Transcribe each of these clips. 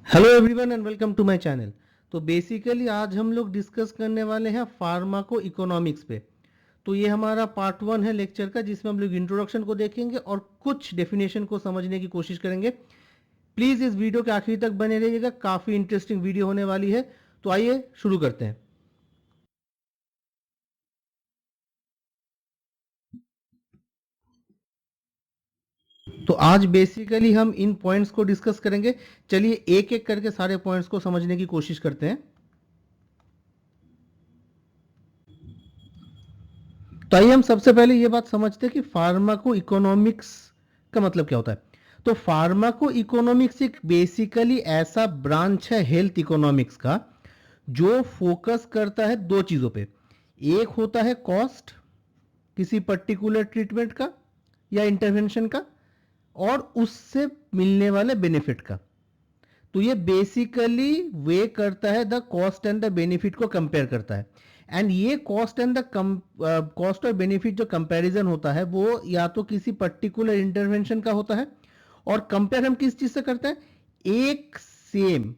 Hello everyone and welcome to my channel. तो basically आज हम लोग डिस्कस करने वाले हैं फार्माको इकोनॉमिक्स पे। तो ये हमारा पार्ट 1 है लेक्चर का, जिसमें हम लोग इंट्रोडक्शन को देखेंगे और कुछ डेफिनेशन को समझने की कोशिश करेंगे। प्लीज इस वीडियो के आखिरी तक बने रहिएगा, काफी इंटरेस्टिंग वीडियो होने वाली है। तो आइए शुरू करते हैं। तो आज बेसिकली हम इन पॉइंट्स को डिस्कस करेंगे। चलिए एक एक करके सारे पॉइंट्स को समझने की कोशिश करते हैं। तो आइए हम सबसे पहले ये बात समझते हैं कि फार्माको इकोनॉमिक्स का मतलब क्या होता है। तो फार्माको इकोनॉमिक्स एक बेसिकली ऐसा ब्रांच है हेल्थ इकोनॉमिक्स का जो फोकस करता है दो चीजों पे। एक होता है कॉस्ट किसी पर्टिकुलर ट्रीटमेंट का या इंटरवेंशन का, और उससे मिलने वाले बेनिफिट का। तो ये बेसिकली वे करता है the cost and the benefit को कंपेयर करता है। एंड ये कॉस्ट एंड द कॉस्ट और बेनिफिट जो कंपैरिजन होता है वो या तो किसी पर्टिकुलर इंटरवेंशन का होता है, और कंपेयर हम किस चीज से करते हैं, एक सेम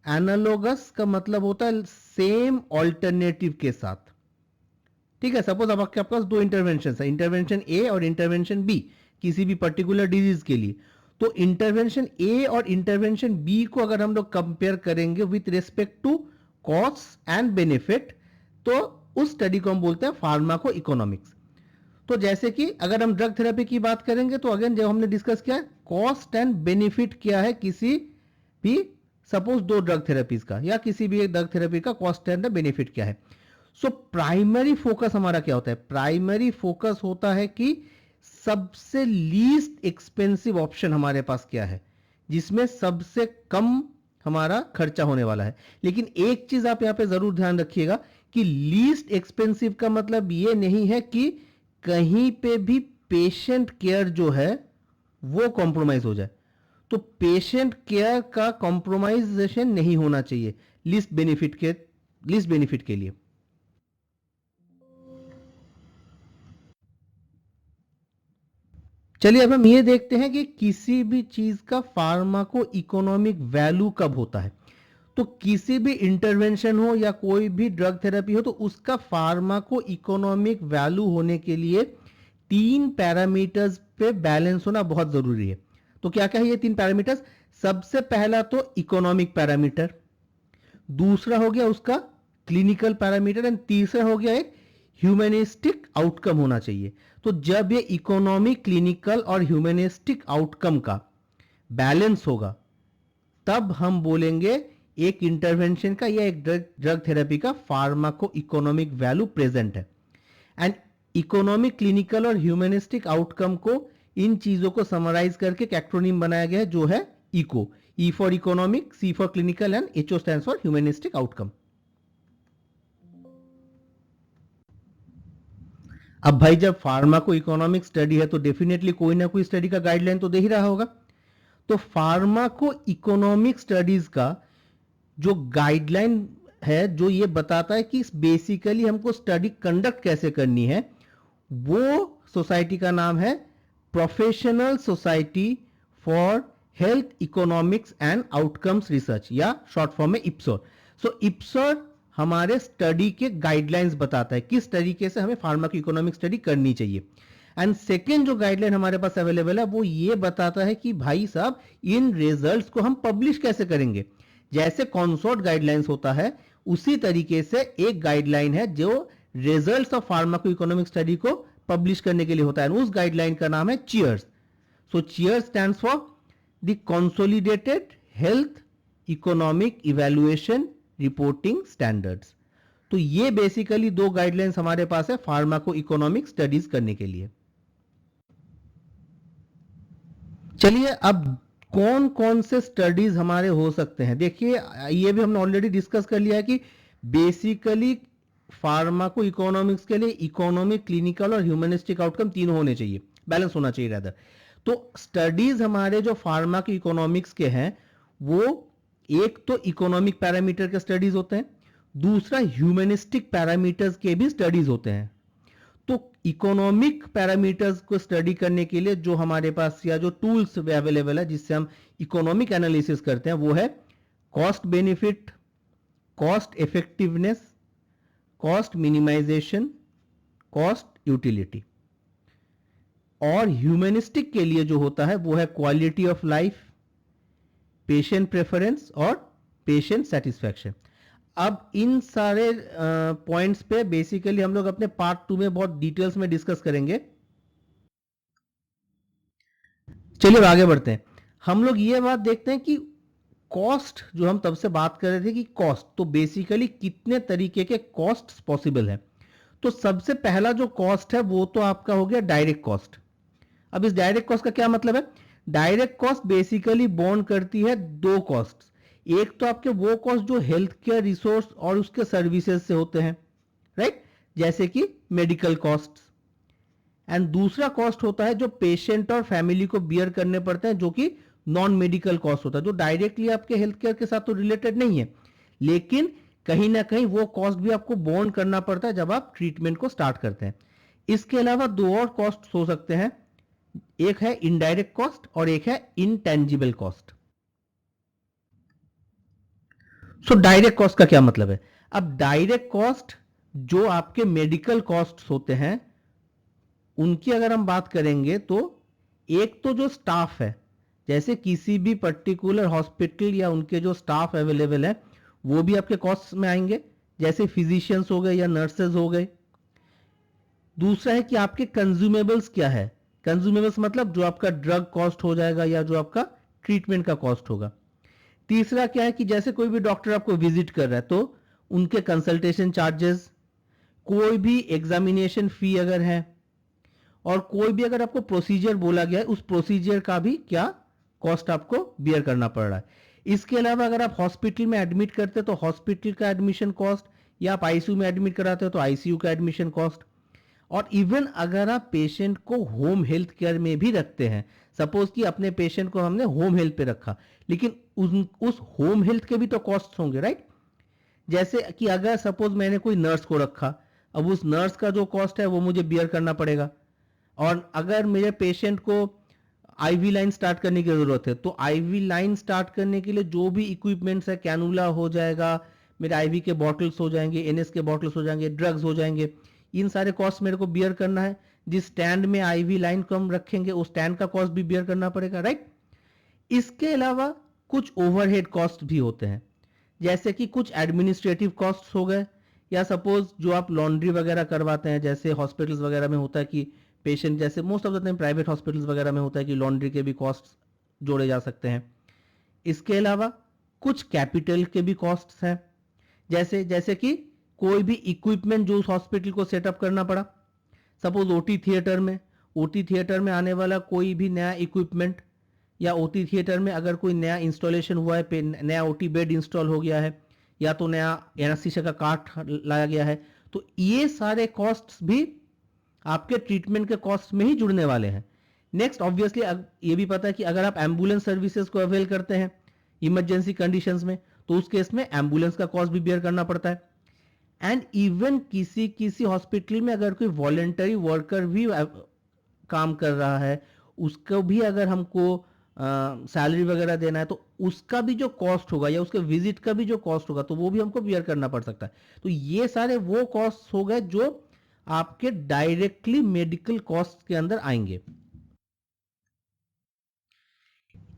एनालोगस का मतलब होता है सेम ऑल्टरनेटिव के साथ। ठीक है, सपोज अब आपके पास दो इंटरवेंशन है, इंटरवेंशन ए और इंटरवेंशन बी, किसी भी पर्टिकुलर डिजीज के लिए। तो इंटरवेंशन ए और इंटरवेंशन बी को अगर हम लोग कंपेयर करेंगे with respect to cost and benefit, तो उस स्टडी को हम बोलते हैं फार्माको इकोनॉमिक्स। तो जैसे कि अगर हम ड्रग थेरेपी की बात करेंगे, तो अगेन जब हमने डिस्कस किया कॉस्ट एंड बेनिफिट क्या है किसी भी, सपोज दो ड्रग थेरेपीज का या किसी भी एक ड्रग थेरेपी का कॉस्ट एंड बेनिफिट क्या है। सो प्राइमरी फोकस हमारा क्या होता है, प्राइमरी फोकस होता है कि सबसे लीस्ट एक्सपेंसिव ऑप्शन हमारे पास क्या है, जिसमें सबसे कम हमारा खर्चा होने वाला है। लेकिन एक चीज आप यहां पे जरूर ध्यान रखिएगा कि लीस्ट एक्सपेंसिव का मतलब ये नहीं है कि कहीं पे भी पेशेंट केयर जो है वो कॉम्प्रोमाइज हो जाए। तो पेशेंट केयर का कॉम्प्रोमाइजेशन नहीं होना चाहिए लिस्ट बेनिफिट के लिए। चलिए अब हम ये देखते हैं कि किसी भी चीज का फार्माको इकोनॉमिक वैल्यू कब होता है। तो किसी भी इंटरवेंशन हो या कोई भी ड्रग थेरेपी हो, तो उसका फार्माको इकोनॉमिक वैल्यू होने के लिए तीन पैरामीटर्स पे बैलेंस होना बहुत जरूरी है। तो क्या क्या है ये तीन पैरामीटर्स। सबसे पहला तो इकोनॉमिक पैरामीटर, दूसरा हो गया उसका क्लिनिकल पैरामीटर, एंड तीसरा हो गया एक ह्यूमनिस्टिक आउटकम होना चाहिए। तो जब ये इकोनॉमिक, क्लिनिकल और ह्यूमनिस्टिक आउटकम का बैलेंस होगा, तब हम बोलेंगे एक इंटरवेंशन का या एक ड्रग थेरेपी का फार्माको इकोनॉमिक वैल्यू प्रेजेंट है। एंड इकोनॉमिक, क्लिनिकल और ह्यूमनिस्टिक आउटकम को, इन चीजों को समराइज करके एक एक्रोनिम बनाया गया है जो है ECHO. E for economic, C for clinical and H O stands for humanistic outcome. अब भाई जब फार्माको इकोनॉमिक स्टडी है तो डेफिनेटली कोई ना कोई स्टडी का गाइडलाइन तो दे ही रहा होगा। तो फार्माको इकोनॉमिक स्टडीज का जो गाइडलाइन है, जो ये बताता है कि बेसिकली हमको स्टडी कंडक्ट कैसे करनी है, वो सोसाइटी का नाम है professional society for health economics and outcomes research, या शॉर्ट फॉर्म में इप्सोर। सो इप्सोर हमारे स्टडी के गाइडलाइंस बताता है किस तरीके से हमें फार्माको इकोनॉमिक स्टडी करनी चाहिए। एंड सेकेंड जो गाइडलाइन हमारे पास अवेलेबल है वो ये बताता है कि भाई साहब इन रिजल्ट्स को हम पब्लिश कैसे करेंगे। जैसे कॉन्सॉर्ट गाइडलाइंस होता है, उसी तरीके से एक गाइडलाइन है जो results of pharmaco economic study को पब्लिश करने के लिए होता है। उस गाइडलाइन का नाम है cheers. So cheers stands for the consolidated health economic evaluation reporting standards. तो ये बेसिकली दो गाइडलाइंस हमारे पास है फार्माको इकोनॉमिक स्टडीज करने के लिए। चलिए अब कौन कौन से स्टडीज हमारे हो सकते हैं, देखिए ये भी हमने ऑलरेडी डिस्कस कर लिया है कि बेसिकली फार्माको इकोनॉमिक्स के लिए इकोनॉमिक, क्लिनिकल और ह्यूमनिस्टिक आउटकम तीनों होने चाहिए, बैलेंस होना चाहिए रैदर। तो स्टडीज हमारे जो फार्माको इकोनॉमिक्स के हैं वो एक तो इकोनॉमिक पैरामीटर के स्टडीज होते हैं, दूसरा ह्यूमनिस्टिक पैरामीटर्स के भी स्टडीज होते हैं। तो इकोनॉमिक पैरामीटर्स को स्टडी करने के लिए जो हमारे पास या जो टूल्स अवेलेबल है जिससे हम इकोनॉमिक एनालिसिस करते हैं वो है cost benefit, cost effectiveness, cost minimisation, cost utility. और ह्यूमनिस्टिक के लिए जो होता है वो है quality of life, patient preference और पेशेंट सेटिस्फैक्शन। अब इन सारे पॉइंट्स पे बेसिकली हम लोग अपने पार्ट 2 में बहुत डिटेल्स में डिस्कस करेंगे। चलिए अब आगे बढ़ते हैं। हम लोग ये बात देखते हैं कि कॉस्ट, जो हम तब से बात कर रहे थे कि कॉस्ट, तो बेसिकली कितने तरीके के कॉस्ट पॉसिबल है। तो सबसे पहला जो कॉस्ट है वो तो आपका हो गया डायरेक्ट कॉस्ट। अब इस डायरेक्ट कॉस्ट का क्या मतलब है? डायरेक्ट कॉस्ट बेसिकली बॉन्ड करती है दो कॉस्ट। एक तो आपके वो कॉस्ट जो हेल्थ केयर रिसोर्स और उसके सर्विसेज से होते हैं, राइट, जैसे कि मेडिकल कॉस्ट, एंड दूसरा कॉस्ट होता है जो पेशेंट और फैमिली को बियर करने पड़ते हैं, जो कि नॉन मेडिकल कॉस्ट होता है, जो डायरेक्टली आपके हेल्थ केयर के साथ तो रिलेटेड नहीं है, लेकिन कहीं ना कहीं वो कॉस्ट भी आपको बॉन्ड करना पड़ता है जब आप ट्रीटमेंट को स्टार्ट करते हैं। इसके अलावा दो और कॉस्ट हो सकते हैं, एक है इनडायरेक्ट कॉस्ट और एक है intangible cost. So direct cost का क्या मतलब है? अब डायरेक्ट कॉस्ट जो आपके मेडिकल कॉस्ट होते हैं उनकी अगर हम बात करेंगे तो एक तो जो स्टाफ है, जैसे किसी भी पर्टिकुलर हॉस्पिटल या उनके जो स्टाफ अवेलेबल है वो भी आपके कॉस्ट में आएंगे, जैसे फिजिशियंस हो गए या नर्सेज हो गए। दूसरा है कि आपके कंज्यूमेबल्स क्या है। कंज्यूमेबल्स मतलब जो आपका ड्रग कॉस्ट हो जाएगा या जो आपका ट्रीटमेंट का कॉस्ट होगा। तीसरा क्या है कि जैसे कोई भी डॉक्टर आपको विजिट कर रहा है तो उनके कंसल्टेशन चार्जेस, कोई भी एग्जामिनेशन फी अगर है, और कोई भी अगर आपको प्रोसीजर बोला गया है उस प्रोसीजर का भी क्या कॉस्ट आपको बियर करना पड़ रहा है। इसके अलावा अगर आप हॉस्पिटल में एडमिट करते हैं तो हॉस्पिटल का एडमिशन कॉस्ट, या आप आईसीयू में एडमिट कराते हो तो आईसीयू का एडमिशन कॉस्ट, और इवन अगर आप पेशेंट को होम हेल्थ केयर में भी रखते हैं, सपोज कि अपने पेशेंट को हमने होम हेल्थ पे रखा, लेकिन उस होम हेल्थ के भी तो कॉस्ट होंगे, राइट। जैसे कि अगर सपोज मैंने कोई नर्स को रखा, अब उस नर्स का जो कॉस्ट है वो मुझे बियर करना पड़ेगा। और अगर मेरे पेशेंट को आईवी लाइन स्टार्ट करने की जरूरत है तो आईवी लाइन स्टार्ट करने के लिए जो भी इक्विपमेंट्स है, कैनुला हो जाएगा, मेरे आईवी के बॉटल्स हो जाएंगे, एनएस के बॉटल्स हो जाएंगे, ड्रग्स हो जाएंगे, इन सारे कॉस्ट मेरे को बियर करना है। जिस स्टैंड में आईवी लाइन को हम रखेंगे उस स्टैंड का कॉस्ट भी बियर करना पड़ेगा, राइट। इसके अलावा कुछ ओवरहेड कॉस्ट भी होते हैं, जैसे कि कुछ एडमिनिस्ट्रेटिव कॉस्ट हो गए, या सपोज जो आप लॉन्ड्री वगैरह करवाते हैं, जैसे हॉस्पिटल्स वगैरह में होता है कि पेशेंट, जैसे most of the time private hospitals वगैरह में होता है कि लॉन्ड्री के भी कॉस्ट जोड़े जा सकते हैं। इसके अलावा कुछ कैपिटल के भी कॉस्ट्स हैं, जैसे जैसे कि कोई भी इक्विपमेंट जो उस हॉस्पिटल को सेटअप करना पड़ा, सपोज ओटी थिएटर में आने वाला कोई भी नया इक्विपमेंट, या ओटी थिएटर में अगर कोई नया इंस्टॉलेशन हुआ है, नया ओटी बेड इंस्टॉल हो गया है, या तो नया एनेस्थीसिया का कार्ट लाया गया है, तो ये सारे कॉस्ट्स भी आपके ट्रीटमेंट के कॉस्ट में ही जुड़ने वाले हैं। नेक्स्ट ऑब्वियसली ये भी पता है कि अगर आप एम्बुलेंस सर्विसेज को अवेल करते हैं इमरजेंसी कंडीशंस में तो उस केस में एम्बुलेंस का कॉस्ट भी बियर करना पड़ता है। एंड इवन किसी किसी हॉस्पिटल में अगर कोई वॉलेंटरी वर्कर भी काम कर रहा है, उसको भी अगर हमको सैलरी वगैरह देना है तो उसका भी जो कॉस्ट होगा या उसके विजिट का भी जो कॉस्ट होगा तो वो भी हमको बियर करना पड़ सकता है। तो ये सारे वो कॉस्ट हो गए जो आपके डायरेक्टली मेडिकल कॉस्ट के अंदर आएंगे।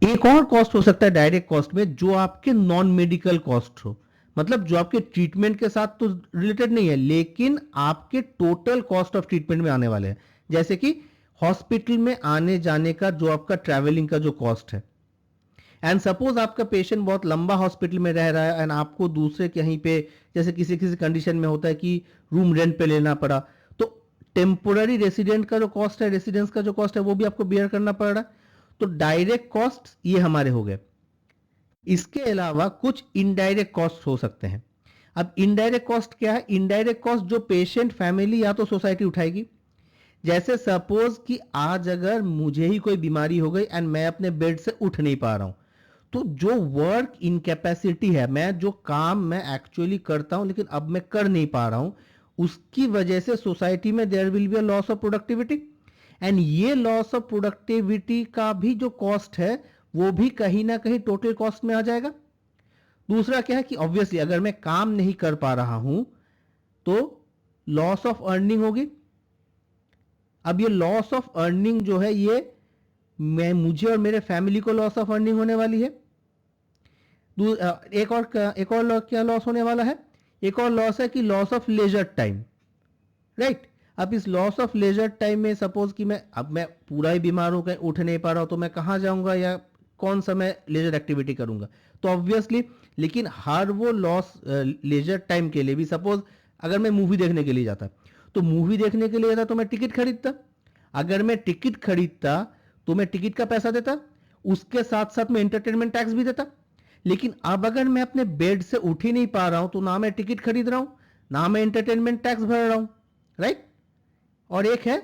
एक और कॉस्ट हो सकता है डायरेक्ट कॉस्ट में जो आपके नॉन मेडिकल कॉस्ट हो, मतलब जो आपके ट्रीटमेंट के साथ तो रिलेटेड नहीं है लेकिन आपके टोटल कॉस्ट ऑफ ट्रीटमेंट में आने वाले हैं, जैसे कि हॉस्पिटल में आने जाने का जो आपका ट्रैवलिंग का जो कॉस्ट है। एंड सपोज आपका पेशेंट बहुत लंबा हॉस्पिटल में रह रहा है एंड आपको दूसरे कहीं पे, जैसे किसी किसी कंडीशन में होता है कि रूम रेंट पे लेना पड़ा, तो टेम्पोररी रेसिडेंट का जो कॉस्ट है, रेसिडेंस का जो कॉस्ट है वो भी आपको बियर करना पड़ रहा है। तो डायरेक्ट कॉस्ट ये हमारे हो गए। इसके अलावा कुछ इनडायरेक्ट कॉस्ट हो सकते हैं। अब इनडायरेक्ट कॉस्ट क्या है? इनडायरेक्ट कॉस्ट जो पेशेंट, फैमिली या तो सोसाइटी उठाएगी। जैसे सपोज कि आज अगर मुझे ही कोई बीमारी हो गई एंड मैं अपने बेड से उठ नहीं पा रहा हूं, तो जो वर्क इनकैपेसिटी है, मैं जो काम मैं एक्चुअली करता हूं लेकिन अब मैं कर नहीं पा रहा हूं, उसकी वजह से सोसाइटी में there will be a loss of productivity, and ये लॉस ऑफ प्रोडक्टिविटी का भी जो कॉस्ट है वो भी कहीं ना कहीं टोटल कॉस्ट में आ जाएगा। दूसरा क्या है कि ऑब्वियसली अगर मैं काम नहीं कर पा रहा हूं तो लॉस ऑफ अर्निंग होगी। अब ये लॉस ऑफ अर्निंग जो है ये मैं मुझे और मेरे फैमिली को लॉस ऑफ अर्निंग होने वाली है। एक और क्या लॉस होने वाला है, एक और लॉस है कि loss of leisure time, right. अब इस लॉस ऑफ लेजर टाइम में सपोज कि मैं पूरा ही बीमार हो गया, उठ नहीं पा रहा हूं, तो मैं कहां जाऊंगा या कौन सा मैं लेजर एक्टिविटी करूंगा, तो ऑब्वियसली। लेकिन हर वो लॉस लेजर टाइम के लिए भी सपोज अगर मैं मूवी देखने के लिए जाता, तो मूवी देखने के लिए जाता तो मैं टिकट खरीदता। अगर मैं टिकट खरीदता तो मैं टिकट का पैसा देता, उसके साथ साथ मैं एंटरटेनमेंट टैक्स भी देता। लेकिन अब अगर मैं अपने बेड से उठ ही नहीं पा रहा हूं तो ना मैं टिकट खरीद रहा हूं, ना मैं एंटरटेनमेंट टैक्स भर रहा हूं, राइट। और एक है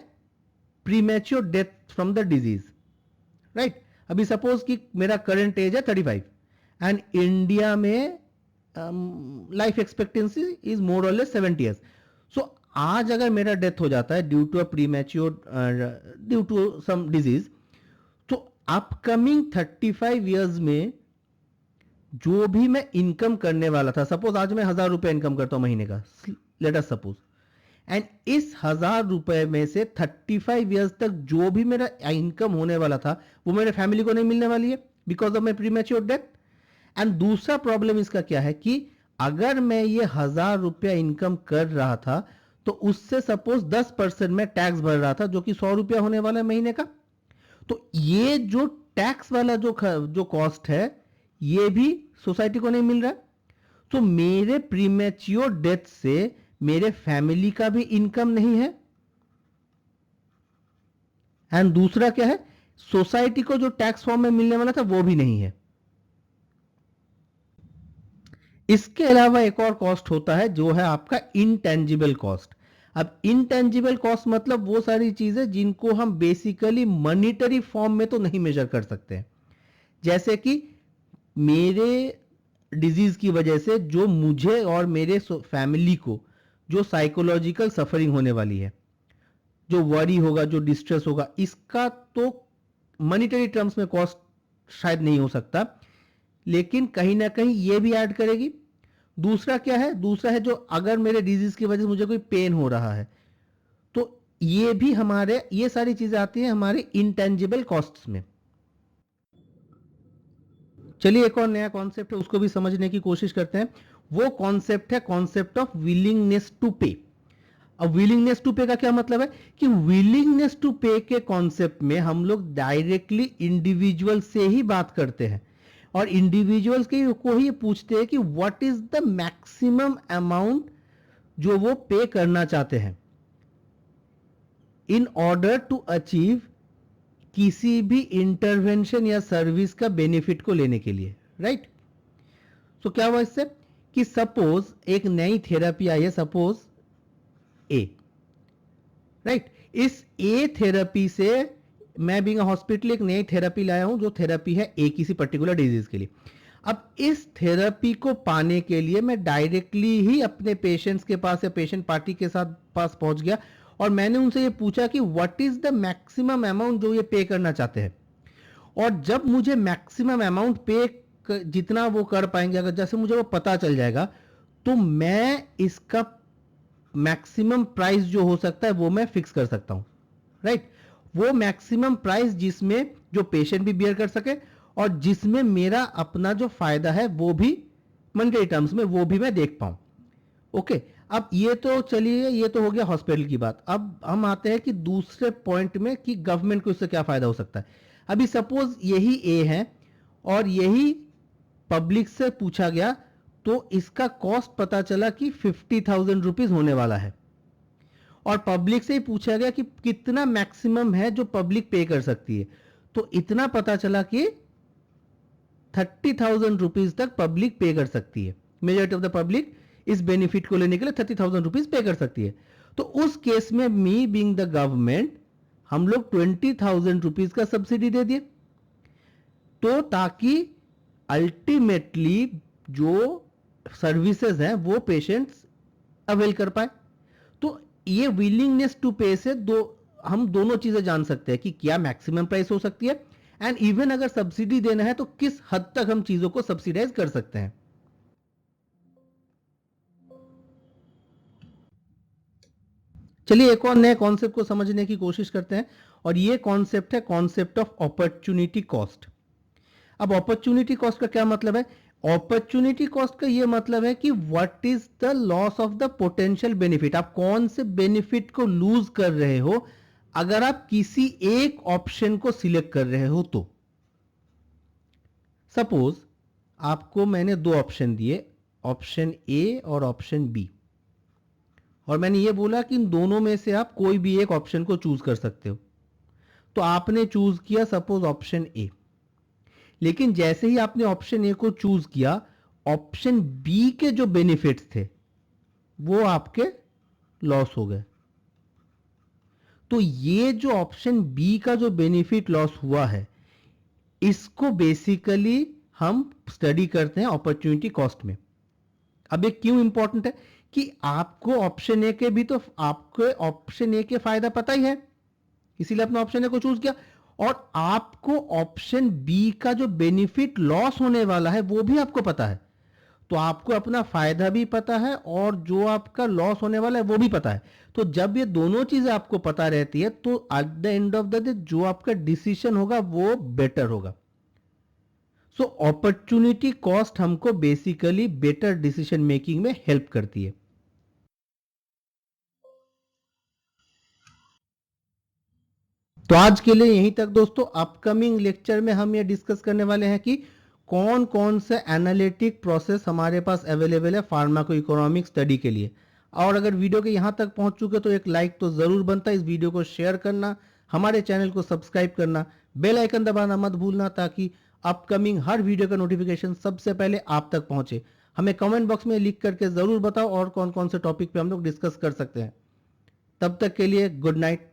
premature death from the disease, right. अभी सपोज कि मेरा करंट एज है 35 एंड इंडिया में लाइफ एक्सपेक्टेंसी इज मोर और लेस 70 ईयर्स। सो आज अगर मेरा डेथ हो जाता है due to a premature due to some disease, तो अपकमिंग 35 ईयर्स में जो भी मैं इनकम करने वाला था, सपोज आज मैं 1,000 रुपए इनकम करता हूं महीने का, लेट अस सपोज, एंड इस 1,000 रुपए में से 35 ईयर्स तक जो भी मेरा इनकम होने वाला था वो मेरे फैमिली को नहीं मिलने वाली है because of my premature death. And दूसरा प्रॉब्लम इसका क्या है कि अगर मैं ये 1,000 रुपया इनकम कर रहा था तो उससे सपोज 10% में टैक्स भर रहा था जो कि 100 रुपया होने वाला है महीने का। तो ये जो टैक्स वाला जो कॉस्ट है ये भी सोसाइटी को नहीं मिल रहा है। तो मेरे प्रीमेच्योर डेथ से मेरे फैमिली का भी इनकम नहीं है। एंड दूसरा क्या है, सोसाइटी को जो टैक्स फॉर्म में मिलने वाला था वो भी नहीं है। इसके अलावा एक और कॉस्ट होता है जो है आपका इंटेंजिबल कॉस्ट। अब इंटेंजिबल कॉस्ट मतलब वो सारी चीजें जिनको हम बेसिकली मॉनिटरी फॉर्म में तो नहीं मेजर कर सकते, जैसे कि मेरे डिजीज की वजह से जो मुझे और मेरे फैमिली को जो साइकोलॉजिकल सफरिंग होने वाली है, जो वरी होगा, जो डिस्ट्रेस होगा, इसका तो मॉनिटरी टर्म्स में कॉस्ट शायद नहीं हो सकता, लेकिन कहीं ना कहीं ये भी ऐड करेगी। दूसरा क्या है, दूसरा है जो अगर मेरे डिजीज की वजह से मुझे कोई पेन हो रहा है तो ये भी हमारे, ये सारी चीजें आती हैं हमारे इंटेंजिबल कॉस्ट्स में। चलिए एक और नया कॉन्सेप्ट है उसको भी समझने की कोशिश करते हैं। वो कॉन्सेप्ट है कॉन्सेप्ट ऑफ विलिंगनेस टू पे। अब विलिंगनेस टू पे का क्या मतलब है कि विलिंगनेस टू पे के कॉन्सेप्ट में हम लोग डायरेक्टली इंडिविजुअल से ही बात करते हैं और इंडिविजुअल्स को ही पूछते हैं कि what is the maximum amount जो वो पे करना चाहते हैं इन ऑर्डर टू अचीव किसी भी इंटरवेंशन या सर्विस का बेनिफिट को लेने के लिए, राइट। सो क्या हुआ इससे कि सपोज एक नई थेरेपी आई है, सपोज ए, राइट। इस ए थेरेपी से मैं बीइंग हॉस्पिटल एक नई थेरेपी लाया हूं जो थेरेपी है ए किसी पर्टिकुलर डिजीज के लिए। अब इस थेरेपी को पाने के लिए मैं डायरेक्टली ही अपने पेशेंट्स के पास या पेशेंट पार्टी के साथ पास पहुंच गया और मैंने उनसे ये पूछा कि what is the maximum amount जो ये पे करना चाहते हैं। और जब मुझे मैक्सिमम अमाउंट पे जितना वो कर पाएंगे, अगर जैसे मुझे वो पता चल जाएगा तो मैं इसका मैक्सिमम प्राइस जो हो सकता है वो मैं फिक्स कर सकता हूं, राइट। वो मैक्सिमम प्राइस जिसमें जो पेशेंट भी बियर कर सके और जिसमें मेरा अपना जो फायदा है वो भी मॉनेटरी टर्म्स में वो भी मैं देख पाऊं। ओके, अब ये तो चलिए, ये तो हो गया हॉस्पिटल की बात। अब हम आते हैं कि दूसरे पॉइंट में कि गवर्नमेंट को इससे क्या फायदा हो सकता है। अभी सपोज यही ए है और यही पब्लिक से पूछा गया तो इसका कॉस्ट पता चला कि 50,000 रुपीज होने वाला है और पब्लिक से ही पूछा गया कि कितना मैक्सिमम है जो पब्लिक पे कर सकती है, तो इतना पता चला कि 30,000 रुपीज तक पब्लिक पे कर सकती है। मेजॉरिटी ऑफ द पब्लिक इस बेनिफिट को लेने के लिए 30,000 रुपीज पे कर सकती है। तो उस केस में मी बीइंग द गवर्नमेंट हम लोग 20,000 रुपीज का सब्सिडी दे दिए, तो ताकि अल्टीमेटली जो सर्विसेज हैं वो पेशेंट्स अवेल कर पाए। ये विलिंगनेस टू पे से हम दोनों चीजें जान सकते हैं कि क्या मैक्सिमम प्राइस हो सकती है, एंड इवन अगर सब्सिडी देना है तो किस हद तक हम चीजों को सब्सिडाइज कर सकते हैं। चलिए एक और नए कॉन्सेप्ट को समझने की कोशिश करते हैं, और ये कॉन्सेप्ट है कॉन्सेप्ट ऑफ अपॉर्चुनिटी कॉस्ट। अब अपॉर्चुनिटी कॉस्ट का क्या मतलब है? अपॉर्चुनिटी कॉस्ट का ये मतलब है कि what is the loss of the potential benefit. आप कौन से बेनिफिट को लूज कर रहे हो अगर आप किसी एक ऑप्शन को सिलेक्ट कर रहे हो तो। सपोज आपको मैंने दो ऑप्शन दिए, ऑप्शन ए और ऑप्शन बी, और मैंने ये बोला कि इन दोनों में से आप कोई भी एक ऑप्शन को चूज कर सकते हो। तो आपने चूज किया सपोज ऑप्शन ए, लेकिन जैसे ही आपने ऑप्शन ए को चूज किया, ऑप्शन बी के जो बेनिफिट्स थे वो आपके लॉस हो गए। तो ये जो ऑप्शन बी का जो बेनिफिट लॉस हुआ है, इसको बेसिकली हम स्टडी करते हैं अपॉर्चुनिटी कॉस्ट में। अब ये क्यों इंपॉर्टेंट है कि आपको ऑप्शन ए के भी तो आपको ऑप्शन ए के फायदा पता ही है, इसीलिए आपने ऑप्शन ए को चूज किया, और आपको ऑप्शन बी का जो बेनिफिट लॉस होने वाला है वो भी आपको पता है। तो आपको अपना फायदा भी पता है और जो आपका लॉस होने वाला है वो भी पता है। तो जब ये दोनों चीजें आपको पता रहती है तो at the end of the day जो आपका डिसीजन होगा वो बेटर होगा। सो अपॉर्चुनिटी कॉस्ट हमको बेसिकली बेटर डिसीजन मेकिंग में हेल्प करती है। तो आज के लिए यहीं तक दोस्तों। अपकमिंग लेक्चर में हम ये डिस्कस करने वाले हैं कि कौन कौन से एनालिटिक प्रोसेस हमारे पास अवेलेबल है फार्माको इकोनॉमिक स्टडी के लिए। और अगर वीडियो के यहां तक पहुंच चुके तो एक लाइक तो जरूर बनता है, इस वीडियो को शेयर करना, हमारे चैनल को सब्सक्राइब करना, बेल आइकन दबाना मत भूलना, ताकि अपकमिंग हर वीडियो का नोटिफिकेशन सबसे पहले आप तक पहुंचे। हमें कमेंट बॉक्स में लिख करके जरूर बताओ और कौन कौन से टॉपिक पे हम लोग डिस्कस कर सकते हैं। तब तक के लिए गुड नाइट।